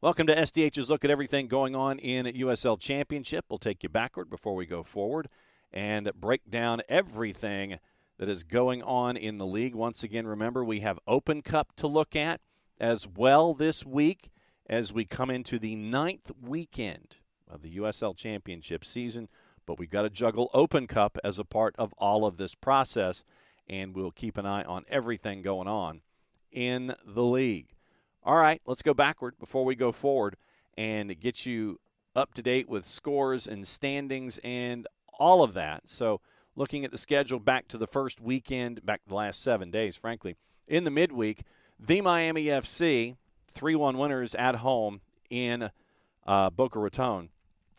Welcome to SDH's look at everything going on in USL Championship. We'll take you backward before we go forward and break down everything that is going on in the league. Once again, remember, we have Open Cup to look at as well this week as we come into the 9th weekend of the USL Championship season. But we've got to juggle Open Cup as a part of all of this process, and we'll keep an eye on everything going on in the league. All right, let's go backward before we go forward and get you up to date with scores and standings and all of that. So looking at the schedule back to the first weekend, back to the last 7 days, frankly. In the midweek, the Miami FC, 3-1 winners at home in Boca Raton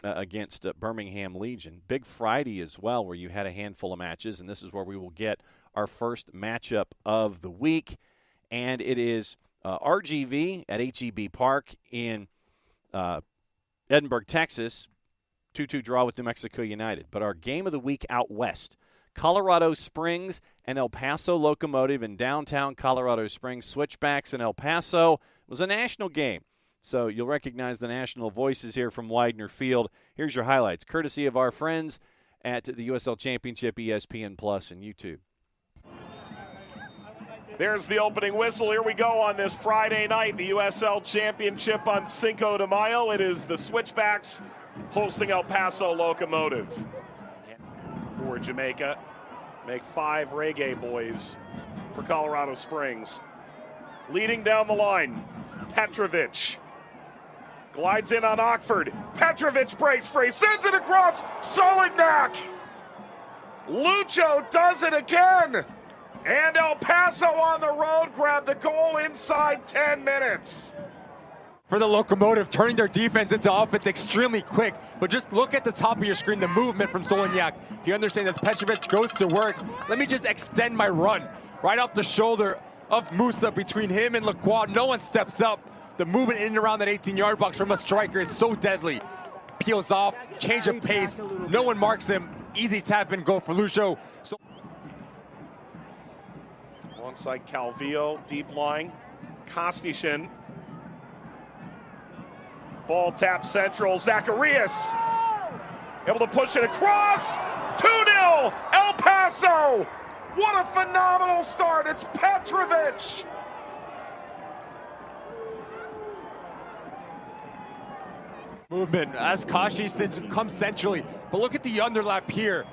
against Birmingham Legion. Big Friday as well, where you had a handful of matches, and this is where we will get our first matchup of the week. And it is RGV at HEB Park in Edinburgh, Texas, 2-2 draw with New Mexico United. But our game of the week out west, Colorado Springs and El Paso Locomotive in downtown Colorado Springs. Switchbacks in El Paso. It was a national game, so you'll recognize the national voices here from Widener Field. Here's your highlights, courtesy of our friends at the USL Championship, ESPN Plus, and YouTube. There's the opening whistle. Here we go on this Friday night, the USL Championship on Cinco de Mayo. It is the Switchbacks hosting El Paso Locomotive. For Jamaica, make 5 reggae boys for Colorado Springs. Leading down the line, Petrovic. Glides in on Oxford. Petrovic breaks free, sends it across, Solignac. Lucho does it again. And El Paso on the road grabbed the goal inside 10 minutes. For the Locomotive, turning their defense into offense extremely quick. But just look at the top of your screen, the movement from Solignac. You understand that Petrovic goes to work. Let me just extend my run. Right off the shoulder of Musa, between him and Lacroix, no one steps up. The movement in and around that 18-yard box from a striker is so deadly. Peels off, change of pace, no one marks him. Easy tap and go for Lucho. Alongside Calvillo, deep line. Kostishin. Ball tap central. Zacharias able to push it across. 2-0 El Paso. What a phenomenal start. It's Petrovic. Movement as Kashi comes centrally. But look at the underlap here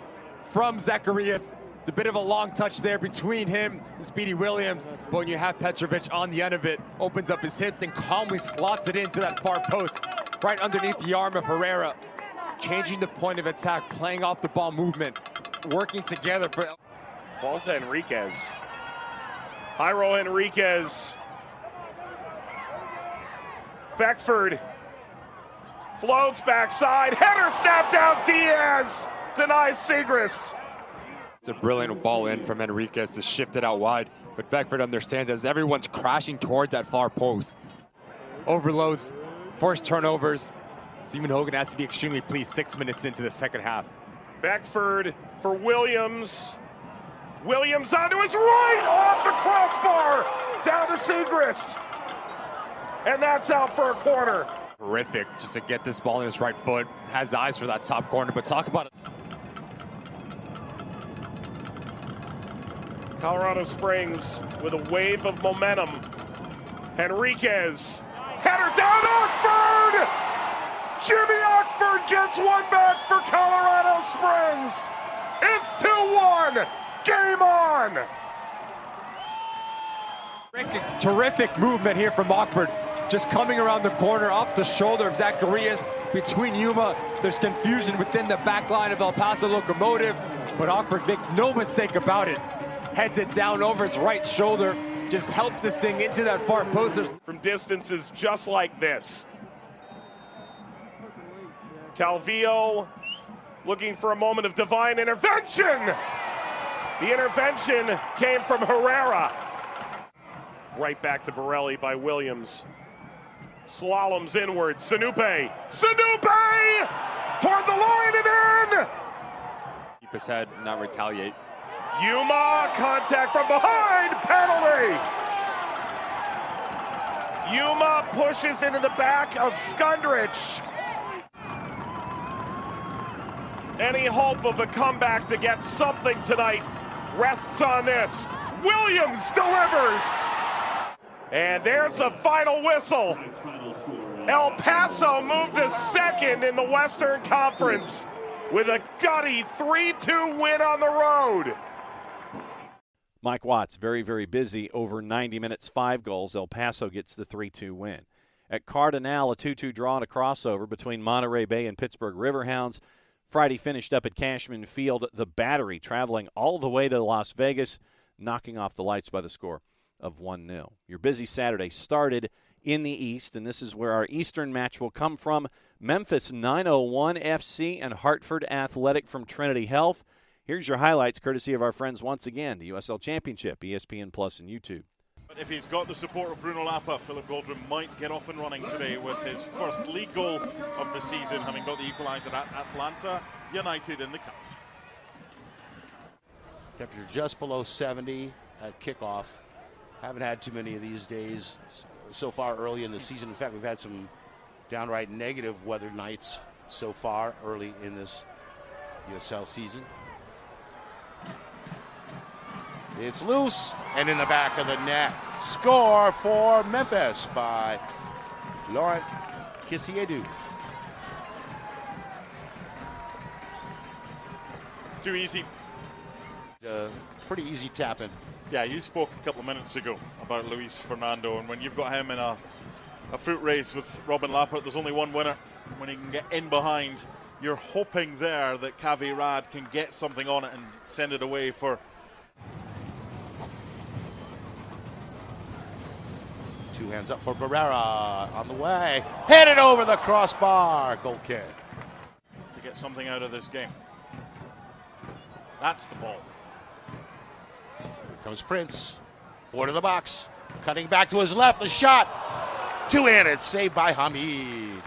from Zacharias. It's a bit of a long touch there between him and Speedy Williams, but when you have Petrovic on the end of it, opens up his hips and calmly slots it into that far post, right underneath the arm of Herrera. Changing the point of attack, playing off the ball movement, working together for... Falls to Enriquez. Jairo Enriquez. Beckford. Floats backside, header snapped out, Diaz. Denies Segrist. It's a brilliant ball in from Enriquez to shift it out wide. But Beckford understands as everyone's crashing towards that far post. Overloads, forced turnovers. Stephen Hogan has to be extremely pleased 6 minutes into the second half. Beckford for Williams. Williams onto his right, off the crossbar, down to Segrist. And that's out for a corner. Horrific just to get this ball in his right foot. Has eyes for that top corner, but talk about it. Colorado Springs with a wave of momentum. Enriquez, header down, Oxford! Jimmy Oxford gets one back for Colorado Springs. It's 2-1, game on! Terrific movement here from Oxford. Just coming around the corner, off the shoulder of Zacharias, between Yuma. There's confusion within the back line of El Paso Locomotive, but Oxford makes no mistake about it. Heads it down over his right shoulder, just helps this thing into that far post. From distances just like this. Calvillo looking for a moment of divine intervention. The intervention came from Herrera. Right back to Borelli by Williams. Slaloms inward, Sinupe! Sinupe! Toward the line and in! Keep his head, not retaliate. Yuma, contact from behind, penalty! Yuma pushes into the back of Skundrich. Any hope of a comeback to get something tonight rests on this. Williams delivers. And there's the final whistle. El Paso moved to second in the Western Conference with a gutty 3-2 win on the road. Mike Watts, very, very busy, over 90 minutes, 5 goals. El Paso gets the 3-2 win. At Cardinal, a 2-2 draw and a crossover between Monterey Bay and Pittsburgh Riverhounds. Friday finished up at Cashman Field. The Battery traveling all the way to Las Vegas, knocking off the Lights by the score of 1-0. Your busy Saturday started in the East, and this is where our Eastern match will come from. Memphis 901 FC and Hartford Athletic from Trinity Health. Here's your highlights, courtesy of our friends once again, the USL Championship, ESPN Plus and YouTube. But if he's got the support of Bruno Lapa, Philip Goldrum might get off and running today with his first league goal of the season, having got the equaliser at Atlanta United in the cup. Temperature just below 70 at kickoff. Haven't had too many of these days so far early in the season. In fact, we've had some downright negative weather nights so far early in this USL season. It's loose and in the back of the net. Score for Memphis by Laurent Kisiedu. Too easy. Pretty easy tapping. Yeah, you spoke a couple of minutes ago about Luis Fernando, and when you've got him in a foot race with Robin Lappert, there's only one winner. When he can get in behind, you're hoping there that Kavi Rad can get something on it and send it away for. Two hands up for Barrera on the way. Hit it over the crossbar. Goal kick. To get something out of this game. That's the ball. Here comes Prince. Board of the box. Cutting back to his left. The shot. Two in. It's saved by Hamid.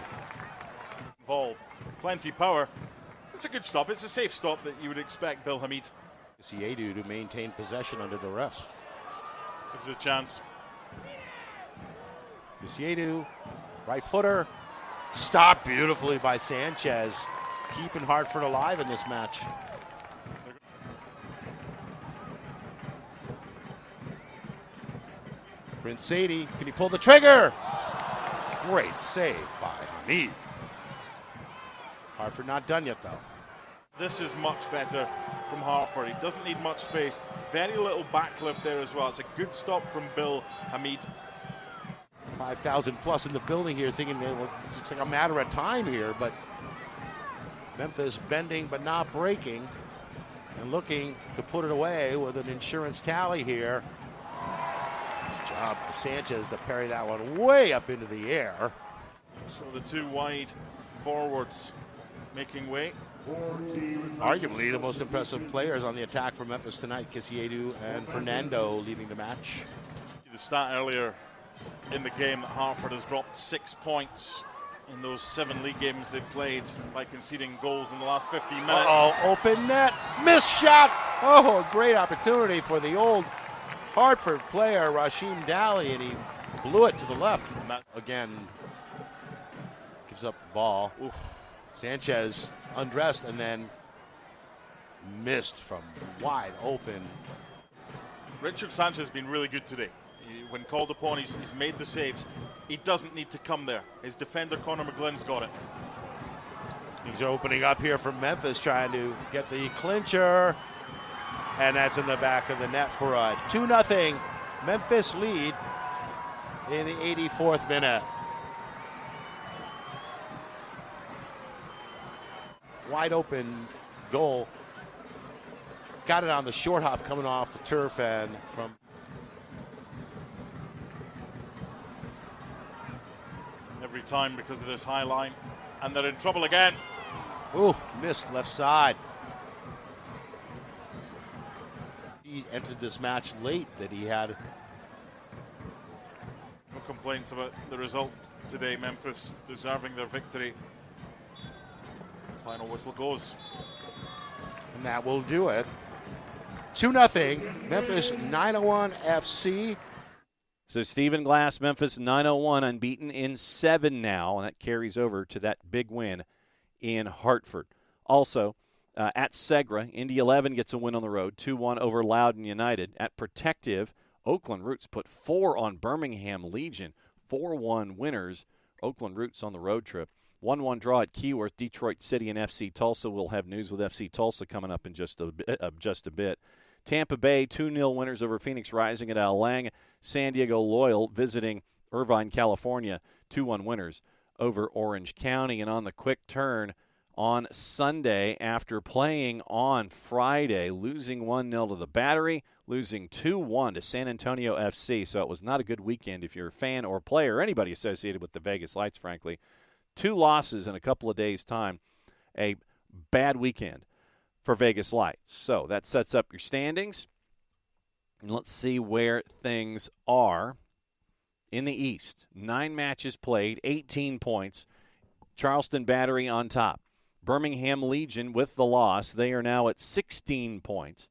Involved. Plenty power. It's a good stop. It's a safe stop that you would expect Bill Hamid. Siedu to maintain possession under duress. This is a chance. Siedu, right footer. Stopped beautifully by Sanchez. Keeping Hartford alive in this match. Prince Sadie, can he pull the trigger? Great save by Hamid. Hartford not done yet, though. This is much better from Hartford. He doesn't need much space. Very little backlift there as well. It's a good stop from Bill Hamid. 5,000 plus in the building here, thinking well, it's like a matter of time here, but Memphis bending but not breaking and looking to put it away with an insurance tally here. Nice job by Sanchez to parry that one way up into the air. So the two wide forwards making way. Arguably the most impressive players on the attack for Memphis tonight, Kisiedu and Fernando leading the match. The stat earlier in the game that Hartford has dropped 6 points in those 7 league games they've played by conceding goals in the last 15 minutes. Uh-oh, open net, missed shot. Oh, a great opportunity for the old Hartford player, Rashim Daly, and he blew it to the left. And that, again, gives up the ball. Oof. Sanchez undressed and then missed from wide open. Richard Sanchez has been really good today. When called upon, he's made the saves. He doesn't need to come there. His defender, Connor McGlynn's got it. Things are opening up here for Memphis, trying to get the clincher. And that's in the back of the net for a 2-0 Memphis lead in the 84th minute. Wide open goal. Got it on the short hop coming off the turf and from. Every time because of this high line. And they're in trouble again. Ooh, missed left side. He entered this match late that he had. No complaints about the result today. Memphis deserving their victory. The final whistle goes. And that will do it. 2-0, Memphis 901 FC. So Stephen Glass, Memphis 901, unbeaten in 7 now, and that carries over to that big win in Hartford. Also, at Segra, Indy 11 gets a win on the road, 2-1 over Loudoun United. At Protective, Oakland Roots put 4 on Birmingham Legion, 4-1 winners. Oakland Roots on the road trip. 1-1 draw at Keyworth, Detroit City and FC Tulsa. We'll have news with FC Tulsa coming up in just a bit. Tampa Bay, 2-0 winners over Phoenix Rising at Al Lang. San Diego Loyal visiting Irvine, California, 2-1 winners over Orange County. And on the quick turn on Sunday, after playing on Friday, losing 1-0 to the Battery, losing 2-1 to San Antonio FC. So it was not a good weekend if you're a fan or player or anybody associated with the Vegas Lights, frankly. 2 losses in a couple of days' time. A bad weekend for Vegas Lights. So that sets up your standings. And let's see where things are in the East. 9 matches played, 18 points. Charleston Battery on top. Birmingham Legion with the loss. They are now at 16 points.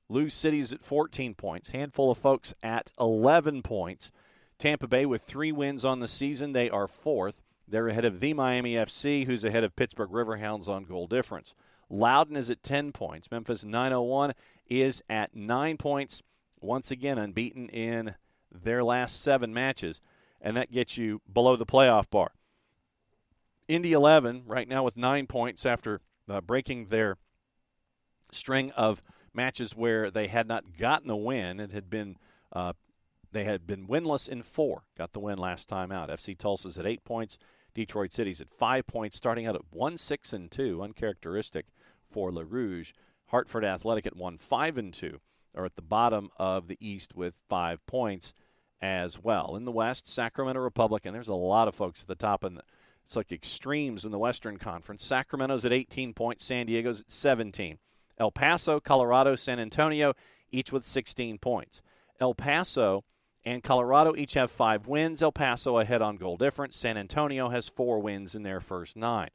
Lou City's at 14 points. Handful of folks at 11 points. Tampa Bay with 3 wins on the season. They are 4th. They're ahead of the Miami FC, who's ahead of Pittsburgh Riverhounds on goal difference. Loudoun is at 10 points. Memphis 901 is at 9 points. Once again, unbeaten in their last 7 matches. And that gets you below the playoff bar. Indy 11 right now with 9 points after breaking their string of matches where they had not gotten a win. It had been they had been winless in 4. Got the win last time out. FC Tulsa's at 8 points. Detroit City's at 5 points, starting out at 1-6-2, uncharacteristic for Le Rouge. Hartford Athletic at 1-5-2 are at the bottom of the East with 5 points as well. In the West, Sacramento Republican. There's a lot of folks at the top, and it's like extremes in the Western Conference. Sacramento's at 18 points. San Diego's at 17. El Paso, Colorado, San Antonio, each with 16 points. El Paso and Colorado each have 5 wins. El Paso ahead on goal difference. San Antonio has 4 wins in their first 9.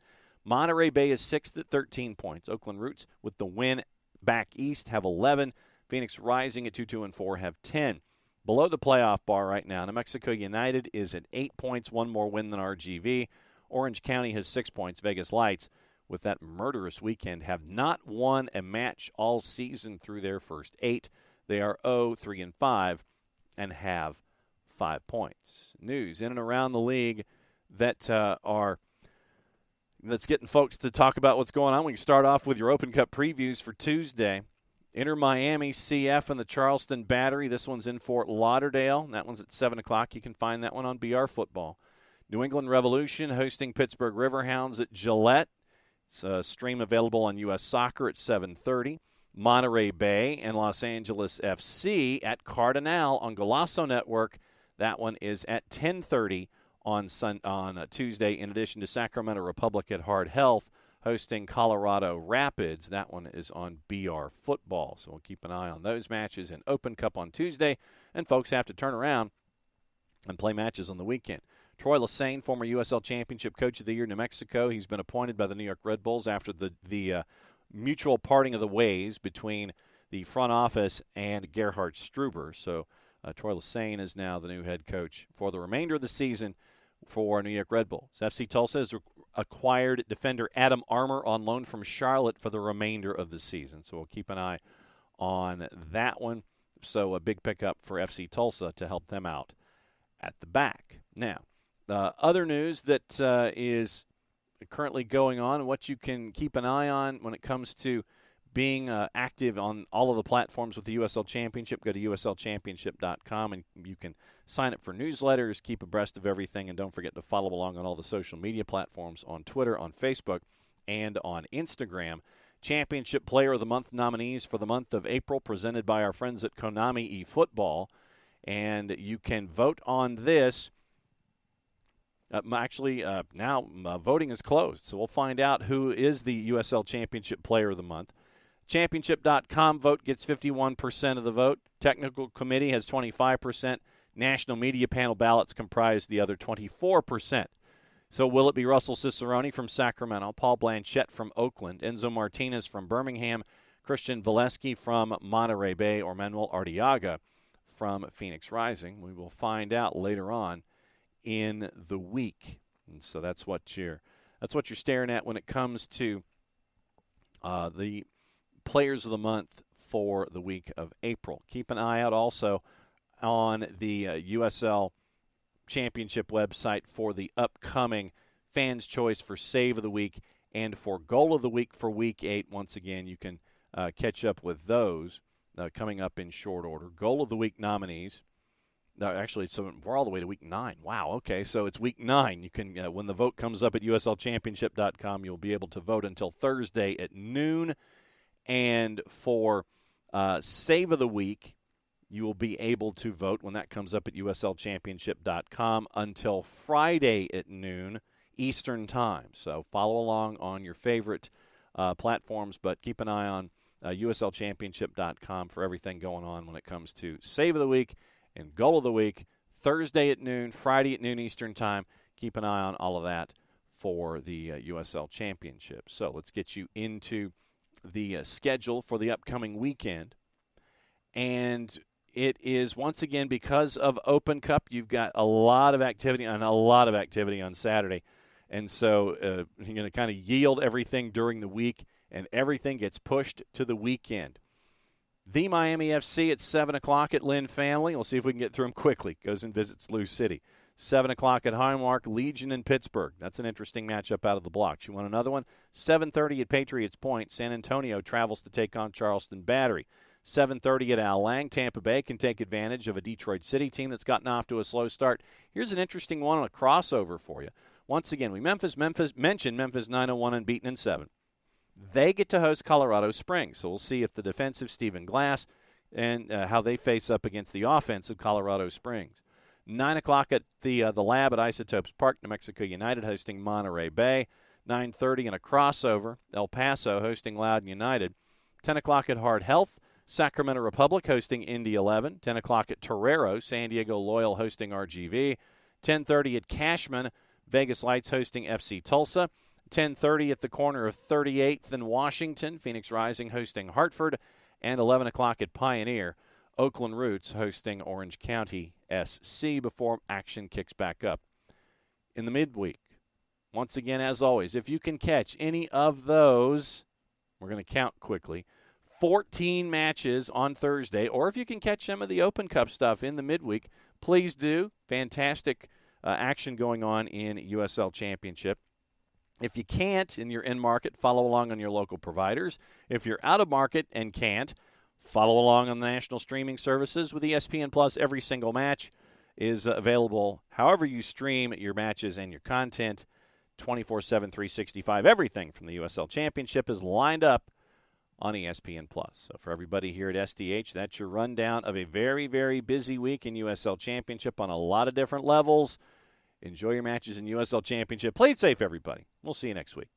Monterey Bay is 6th at 13 points. Oakland Roots, with the win back east, have 11. Phoenix Rising at 2-2-4 have 10. Below the playoff bar right now, New Mexico United is at 8 points, 1 more win than RGV. Orange County has 6 points. Vegas Lights, with that murderous weekend, have not won a match all season through their first 8. They are 0-3-5 and have 5 points. News in and around the league that's getting folks to talk about what's going on. We can start off with your Open Cup previews for Tuesday. Inter Miami CF and the Charleston Battery. This one's in Fort Lauderdale. That one's at 7 o'clock. You can find that one on BR Football. New England Revolution hosting Pittsburgh Riverhounds at Gillette. It's a stream available on U.S. Soccer at 7:30. Monterey Bay and Los Angeles FC at Cardinal on Golasso Network. That one is at 10:30 on Tuesday, in addition to Sacramento Republic at Hard Health hosting Colorado Rapids. That one is on BR Football, so we'll keep an eye on those matches. And Open Cup on Tuesday, and folks have to turn around and play matches on the weekend. Troy Lesane, former USL Championship Coach of the Year, New Mexico. He's been appointed by the New York Red Bulls after the mutual parting of the ways between the front office and Gerhard Struber. So Troy Lesane is now the new head coach for the remainder of the season for New York Red Bulls. FC Tulsa has acquired defender Adam Armour on loan from Charlotte for the remainder of the season. So we'll keep an eye on that one. So a big pickup for FC Tulsa to help them out at the back. Now, other news that is currently going on, what you can keep an eye on when it comes to being active on all of the platforms with the USL Championship. Go to uslchampionship.com and you can sign up for newsletters, keep abreast of everything, and don't forget to follow along on all the social media platforms on Twitter, on Facebook, and on Instagram. Championship Player of the Month nominees for the month of April presented by our friends at Konami eFootball. And you can vote on this. Now voting is closed, so we'll find out who is the USL Championship Player of the Month. Championship.com vote gets 51% of the vote. Technical Committee has 25%. National Media Panel ballots comprise the other 24%. So will it be Russell Cicerone from Sacramento, Paul Blanchette from Oakland, Enzo Martinez from Birmingham, Christian Valesky from Monterey Bay, or Manuel Arteaga from Phoenix Rising. We will find out later on in the week. And so that's what you're staring at when it comes to the Players of the Month for the week of April. Keep an eye out also on the USL Championship website for the upcoming Fans' Choice for Save of the Week and for Goal of the Week for Week 8. Once again, you can catch up with those coming up in short order. Goal of the Week nominees. So we're all the way to Week 9. Wow, okay, so it's Week 9. You can, when the vote comes up at uslchampionship.com, you'll be able to vote until Thursday at noon. And for Save of the Week, you will be able to vote when that comes up at uslchampionship.com until Friday at noon Eastern Time. So follow along on your favorite platforms, but keep an eye on uslchampionship.com for everything going on when it comes to Save of the Week and Goal of the Week, Thursday at noon, Friday at noon Eastern Time. Keep an eye on all of that for the USL Championship. So let's get you into the schedule for the upcoming weekend. And it is, once again, because of Open Cup, you've got a lot of activity on Saturday. And so you're going to kind of yield everything during the week, and everything gets pushed to the weekend. The Miami FC at 7 o'clock at Lynn Family. We'll see if we can get through them quickly. Goes and visits Lou City. 7 o'clock at Highmark, Legion in Pittsburgh. That's an interesting matchup out of the blocks. You want another one? 7:30 at Patriots Point. San Antonio travels to take on Charleston Battery. 7:30 at Al Lang. Tampa Bay can take advantage of a Detroit City team that's gotten off to a slow start. Here's an interesting one on a crossover for you. Once again, we mentioned Memphis 901 unbeaten in 7. They get to host Colorado Springs, so we'll see if the defensive Stephen Glass and how they face up against the offensive Colorado Springs. 9 o'clock at the Lab at Isotopes Park, New Mexico United hosting Monterey Bay. 9:30 in a crossover, El Paso hosting Loudoun United. 10 o'clock at Hard Health, Sacramento Republic hosting Indy 11. 10 o'clock at Torero, San Diego Loyal hosting RGV. 10:30 at Cashman, Vegas Lights hosting FC Tulsa. 10:30 at the corner of 38th and Washington, Phoenix Rising hosting Hartford. And 11 o'clock at Pioneer, Oakland Roots hosting Orange County SC before action kicks back up. In the midweek, once again, as always, if you can catch any of those, we're going to count quickly, 14 matches on Thursday, or if you can catch some of the Open Cup stuff in the midweek, please do. Fantastic action going on in USL Championship. If you can't and you're in market, follow along on your local providers. If you're out of market and can't, follow along on the national streaming services with ESPN Plus. Every single match is available however you stream your matches and your content, 24/7, 365. Everything from the USL Championship is lined up on ESPN Plus. So for everybody here at SDH, that's your rundown of a very, very busy week in USL Championship on a lot of different levels. Enjoy your matches in USL Championship. Play it safe, everybody. We'll see you next week.